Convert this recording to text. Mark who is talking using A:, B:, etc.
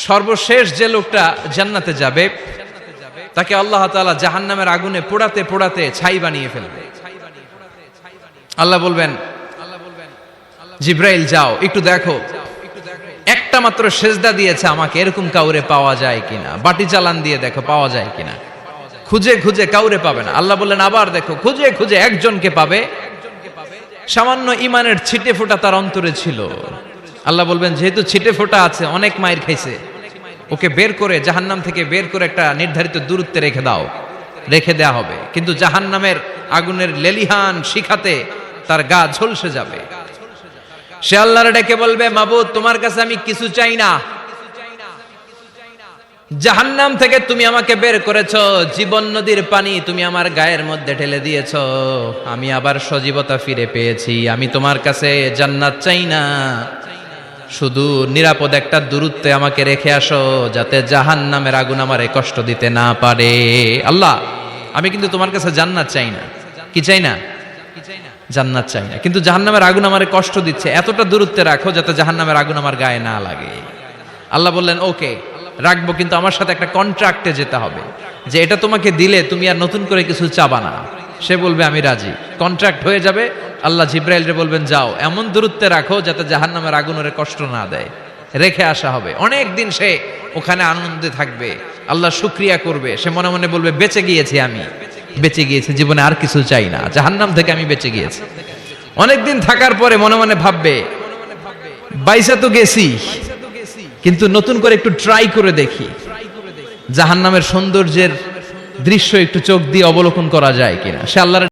A: সর্বশেষ যে লোকটা জান্নাতে যাবে তাকে আল্লাহ তাআলা জাহান্নামের আগুনে পোড়াতে পোড়াতে ছাই বানিয়ে ফেলবে। আল্লাহ বলবেন, জিব্রাইল যাও একটু দেখো, একটা মাত্র সেজদা দিয়েছে আমাকে, এরকম কাউরে পাওয়া যায় কিনা। বাটি চালান দিয়ে দেখো পাওয়া যায় কিনা। খুঁজে খুঁজে কাউরে পাবে না। আল্লাহ বললেন আবার দেখো, খুঁজে খুঁজে একজনকে পাবে, সামান্য ইমানের ছিটে ফোঁটা তার অন্তরে ছিল। আল্লাহ বলবেন যেহেতু ছিটে ফোঁটা আছে, অনেক মায়ের খাইছে, ওকে বের করে জাহান্নাম থেকে বের করে একটা নির্ধারিত দূরত্বে রেখে দাও। রেখে দেয়া হবে, কিন্তু জাহান্নামের আগুনের লেলিহান শিখাতে তার গা ঝলসে যাবে। সে আল্লাহর ডেকে বলবে, মাবুদ তোমার কাছে আমি কিছু চাই না, জাহান্নাম থেকে তুমি আমাকে বের করেছো, জীবন নদীর পানি তুমি আমার গায়ের মধ্যে ঢেলে দিয়েছো, আমি আবার সজীবতা ফিরে পেয়েছি। আমি তোমার কাছে জান্নাত চাই না, শুধু নিরাপদ একটা দূরত্বে আমাকে রেখে আসো, যাতে জাহান্নামের আগুন আমারে কষ্ট দিতে না পারে। আল্লাহ আমি কিন্তু তোমার কাছে জান্নাত চাই না। কি চাই না? জান্নাত চাই না, কিন্তু জাহান্নামের আগুন আমারে কষ্ট দিচ্ছে, এতটা দূরত্বে রাখো যাতে জাহান্নামের আগুন আমার গায়ে না লাগে। আল্লাহ বললেন ওকে রাখবো, কিন্তু আমার সাথে একটা কন্ট্রাক্টে যেতে হবে, যে এটা তোমাকে দিলে তুমি আর নতুন করে কিছু চাবা না। সে বলবে আমি রাজি, কন্ট্রাক্ট হয়ে যাবে। আল্লাহ জিব্রাইলরে বলবেন যাও এমন দূরত্বে রাখো যাতে জাহান্নামের আগুন ওরে কষ্ট না দেয়। রেখে আসা হবে, অনেক দিন সে ওখানে আনন্দে থাকবে, আল্লাহ শুকরিয়া করবে। সে মনে মনে বলবে বেঁচে গিয়েছি, আমি বেঁচে গিয়েছি, জীবনে আর কিছু চাই না, জাহান্নাম থেকে আমি বেঁচে গিয়েছি। অনেকদিন থাকার পরে মনে মনে ভাববে বাইসা তো গেছি, কিন্তু নতুন করে একটু ট্রাই করে দেখি, জাহান্নামের সৌন্দর্যের দৃশ্য একটু চোখ দিয়ে অবলোকন করা যায় কিনা। সে আল্লাহর